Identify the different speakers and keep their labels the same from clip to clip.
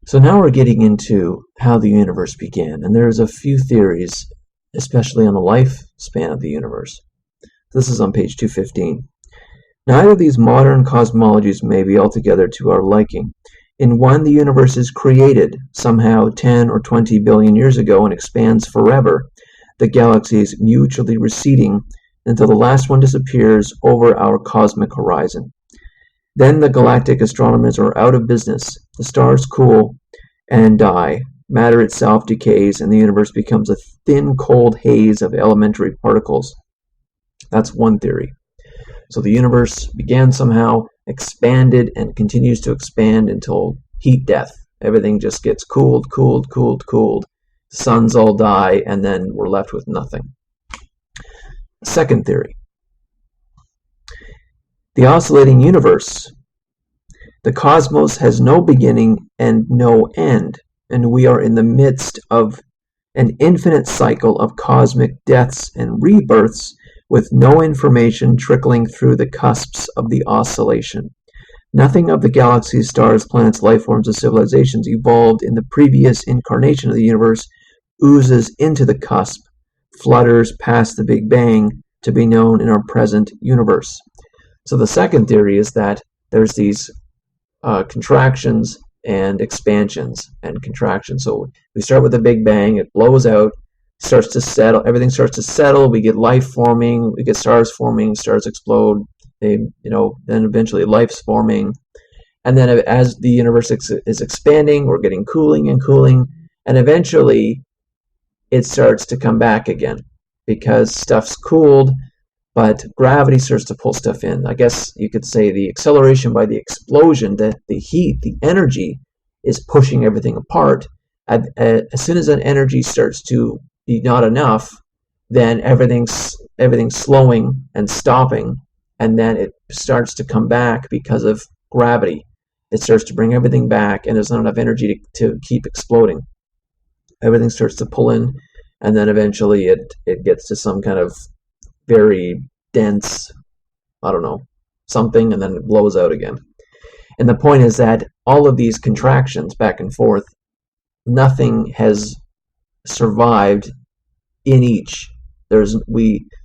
Speaker 1: So now we're getting into how the universe began, and there's a few theories, especially on the lifespan of the universe. This is on page 215. Neither of these modern cosmologies may be altogether to our liking. In one, the universe is created somehow 10 or 20 billion years ago and expands forever, the galaxies mutually receding until the last one disappears over our cosmic horizon. Then the galactic astronomers are out of business. The stars cool and die. Matter itself decays, and the universe becomes a thin, cold haze of elementary particles. That's one theory. So the universe began somehow, expanded, and continues to expand until heat death. Everything just gets cooled. The suns all die, and then we're left with nothing. Second theory. The oscillating universe. The cosmos has no beginning and no end, and we are in the midst of an infinite cycle of cosmic deaths and rebirths with no information trickling through the cusps of the oscillation. Nothing of the galaxies, stars, planets, life forms, and civilizations evolved in the previous incarnation of the universe oozes into the cusp, flutters past the Big Bang to be known in our present universe. So the second theory is that there's these contractions and expansions and contractions. So we start with a Big Bang, it blows out, starts to settle, everything starts to settle, we get life forming, we get stars forming, stars explode, then eventually life's forming. And then as the universe is expanding, we're getting cooling, and eventually it starts to come back again because stuff's cooled, but gravity starts to pull stuff in. I guess you could say the acceleration by the explosion, the heat, the energy is pushing everything apart. As soon as that energy starts to be not enough, then everything's slowing and stopping, and then it starts to come back because of gravity. It starts to bring everything back, and there's not enough energy to keep exploding. Everything starts to pull in, and then eventually it gets to some kind of very dense, something, and then it blows out again. And the point is that all of these contractions back and forth, nothing has survived in each. There's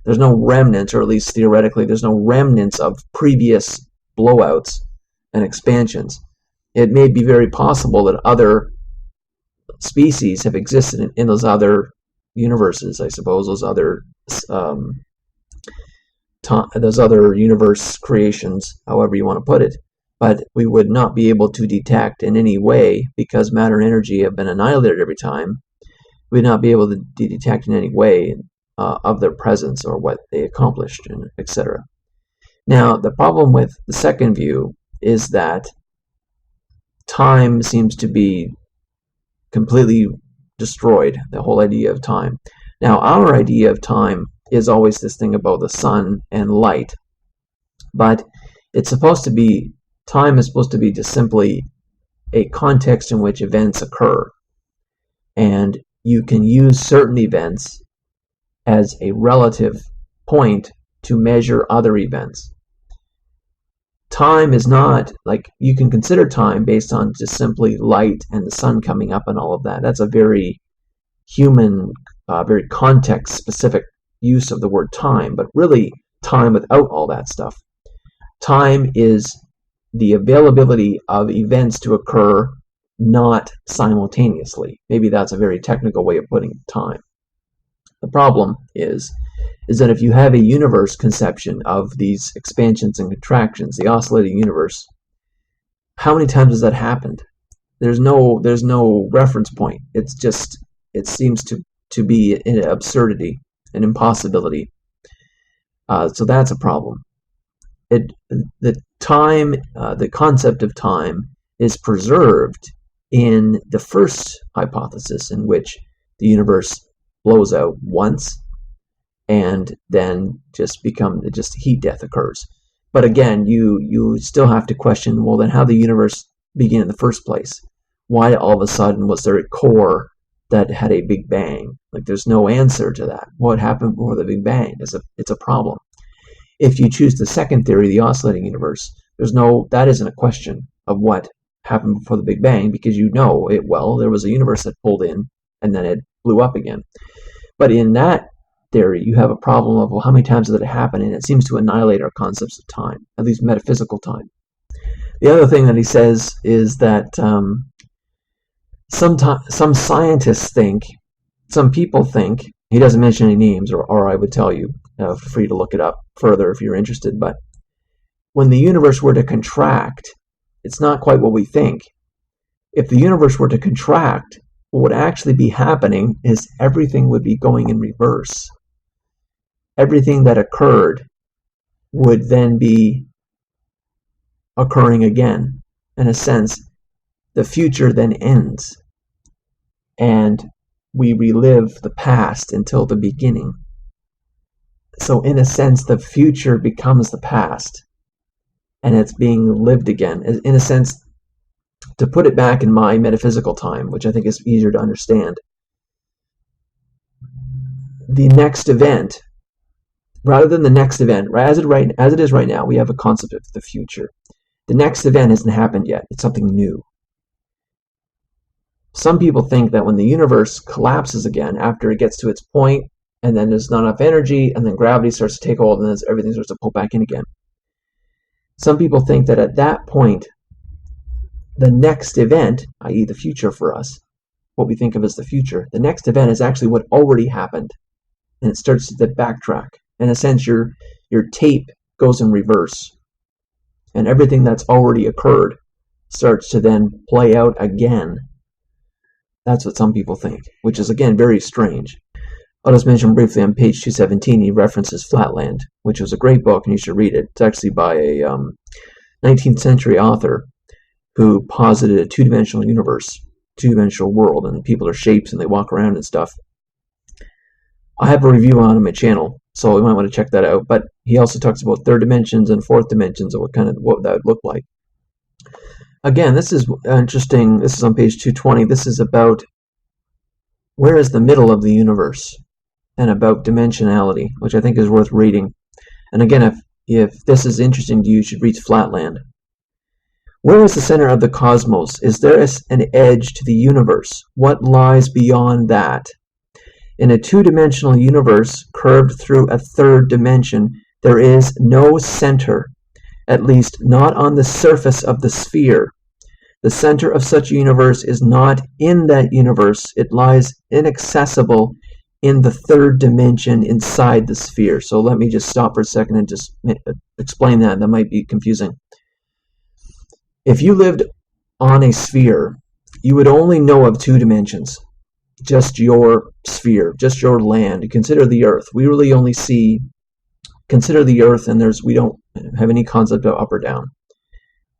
Speaker 1: no remnants, or at least theoretically, there's no remnants of previous blowouts and expansions. It may be very possible that other species have existed in those other universes, I suppose, those other universe creations, however you want to put it, but we would not be able to detect in any way, because matter and energy have been annihilated every time. We would not be able to detect in any way of their presence or what they accomplished, etc. Now, the problem with the second view is that time seems to be completely destroyed, the whole idea of time. Now, our idea of time is always this thing about the sun and light, but time is supposed to be just simply a context in which events occur, and you can use certain events as a relative point to measure other events. Time is not like you can consider time based on just simply light and the sun coming up and all of that. That's a very human, very context-specific use of the word time, but really time without all that stuff. Time is the availability of events to occur not simultaneously. Maybe that's a very technical way of putting time. The problem is that if you have a universe conception of these expansions and contractions, the oscillating universe, how many times has that happened? There's no reference point. It seems to be an absurdity, an impossibility. So that's a problem. The concept of time is preserved in the first hypothesis, in which the universe blows out once and then just heat death occurs. But again, you still have to question, well, then how the universe began in the first place? Why all of a sudden was there a core that had a Big Bang? Like, there's no answer to that. What happened before the Big Bang? It's a problem. If you choose the second theory, the oscillating universe, that isn't a question of what happened before the Big Bang, because you know it well. There was a universe that pulled in and then it blew up again. But in that theory, you have a problem of, well, how many times did it happen? And it seems to annihilate our concepts of time, at least metaphysical time. The other thing that he says is that some scientists think, some people think, he doesn't mention any names, or I would tell you, feel free to look it up further if you're interested, but when the universe were to contract, it's not quite what we think. If the universe were to contract, what would actually be happening is everything would be going in reverse. Everything that occurred would then be occurring again. In a sense, the future then ends, and we relive the past until the beginning. So in a sense, the future becomes the past, and it's being lived again. In a sense, to put it back in my metaphysical time, which I think is easier to understand, the next event, rather than the next event, as it is right now, we have a concept of the future. The next event hasn't happened yet. It's something new. Some people think that when the universe collapses again, after it gets to its point, and then there's not enough energy, and then gravity starts to take hold, and then everything starts to pull back in again. Some people think that at that point, the next event, i.e. the future for us, what we think of as the future, the next event is actually what already happened, and it starts to backtrack. In a sense, your tape goes in reverse, and everything that's already occurred starts to then play out again. That's what some people think, which is, again, very strange. I'll just mention briefly on page 217, he references Flatland, which was a great book, and you should read it. It's actually by a 19th century author who posited a two-dimensional universe, two-dimensional world, and people are shapes and they walk around and stuff. I have a review on my channel, so you might want to check that out. But he also talks about third dimensions and fourth dimensions, and what that would look like. Again, this is interesting. This is on page 220. This is about where is the middle of the universe, and about dimensionality, which I think is worth reading. And again, if this is interesting to you, you should read Flatland. Where is the center of the cosmos? Is there an edge to the universe? What lies beyond that? In a two-dimensional universe curved through a third dimension, there is no center, at least not on the surface of the sphere. The center of such a universe is not in that universe. It lies inaccessible in the third dimension inside the sphere. So let me just stop for a second and just explain that. That might be confusing. If you lived on a sphere, you would only know of two dimensions. Just your sphere, just your land. Consider the Earth. We really only consider the Earth, and we don't have any concept of up or down.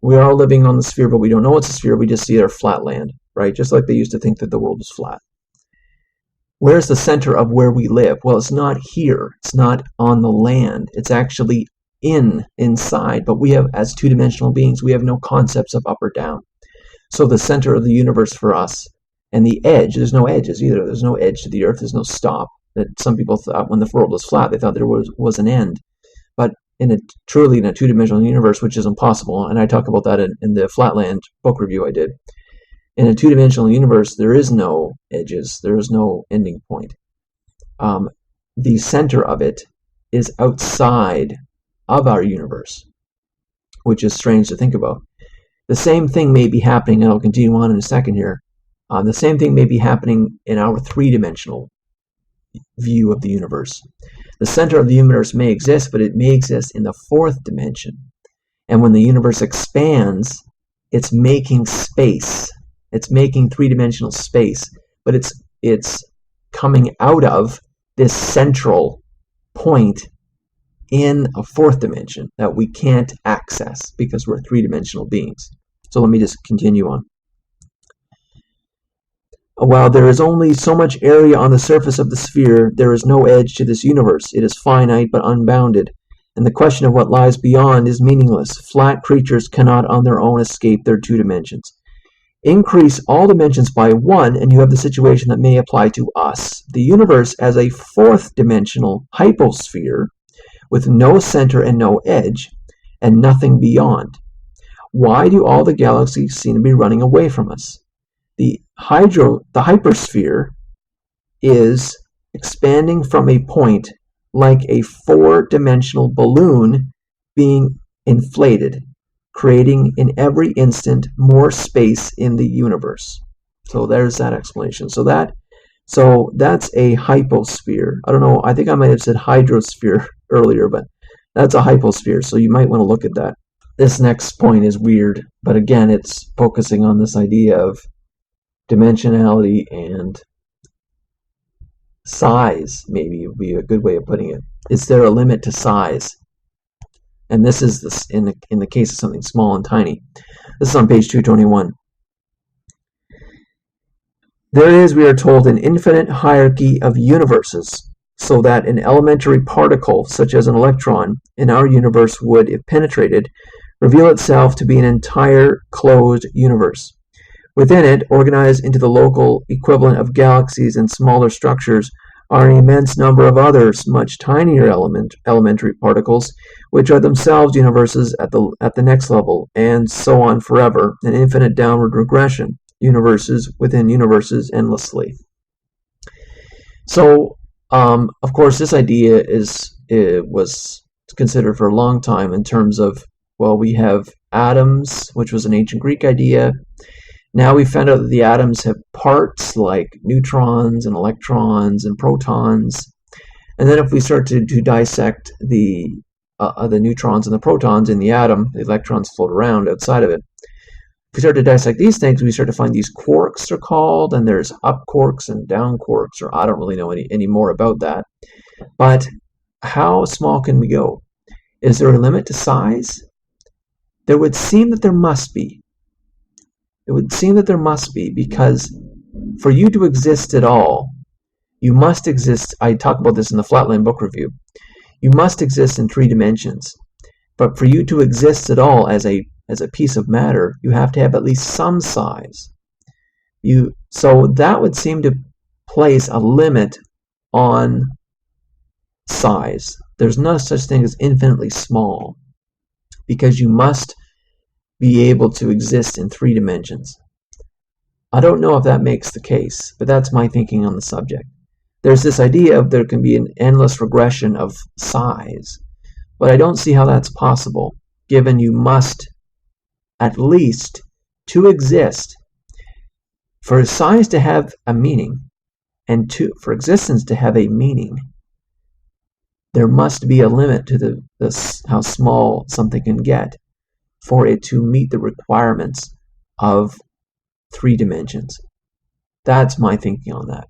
Speaker 1: We are all living on the sphere, but we don't know it's a sphere. We just see our flat land, right? Just like they used to think that the world was flat. Where's the center of where we live? Well, it's not here. It's not on the land. It's actually inside. But we have, as two-dimensional beings, we have no concepts of up or down. So the center of the universe for us, and the edge, there's no edges either. There's no edge to the Earth. There's no stop. That some people thought when the world was flat, they thought there was an end. But truly in a two-dimensional universe, which is impossible, and I talk about that in the Flatland book review I did. In a two-dimensional universe, there is no edges. There is no ending point. The center of it is outside of our universe, which is strange to think about. The same thing may be happening, and I'll continue on in a second here. The same thing may be happening in our three-dimensional view of the universe. The center of the universe may exist, but it may exist in the fourth dimension. And when the universe expands, it's making space. It's making three-dimensional space, but it's coming out of this central point in a fourth dimension that we can't access because we're three-dimensional beings. So let me just continue on. While there is only so much area on the surface of the sphere, there is no edge to this universe. It is finite but unbounded, and the question of what lies beyond is meaningless. Flat creatures cannot on their own escape their two dimensions. Increase all dimensions by one, and you have the situation that may apply to us. The universe as a fourth-dimensional hyposphere with no center and no edge, and nothing beyond. Why do all the galaxies seem to be running away from us? The hypersphere is expanding from a point like a four-dimensional balloon being inflated, creating in every instant more space in the universe. So there's that explanation. So that's a hyposphere. I don't know, I think I might have said hydrosphere earlier, but that's a hyposphere, so you might want to look at that. This next point is weird, but again, it's focusing on this idea of dimensionality and size, maybe would be a good way of putting it. Is there a limit to size? And this is in the case of something small and tiny. This is on page 221. There is, we are told, an infinite hierarchy of universes, so that an elementary particle, such as an electron, in our universe would, if penetrated, reveal itself to be an entire closed universe. Within it, organized into the local equivalent of galaxies and smaller structures, are an immense number of others, much tinier elementary particles, which are themselves universes at the next level, and so on forever, an infinite downward regression, universes within universes endlessly. So, of course, this idea was considered for a long time in terms of, well, we have atoms, which was an ancient Greek idea. Now we found out that the atoms have parts like neutrons and electrons and protons. And then if we start to dissect the neutrons and the protons in the atom, the electrons float around outside of it. If we start to dissect these things, we start to find these quarks, they're called, and there's up quarks and down quarks, or I don't really know any more about that. But how small can we go? Is there a limit to size? There would seem that there must be. It would seem that there must be, because for you to exist at all, you must exist. I talk about this in the Flatland book review. You must exist in 3 dimensions. But for you to exist at all as a piece of matter, you have to have at least some size. So that would seem to place a limit on size. There's no such thing as infinitely small, because you must be able to exist in 3 dimensions. I don't know if that makes the case, but that's my thinking on the subject. There's this idea of there can be an endless regression of size, but I don't see how that's possible, given you must, at least, to exist, for size to have a meaning, and for existence to have a meaning, there must be a limit to how small something can get for it to meet the requirements of 3 dimensions. That's my thinking on that.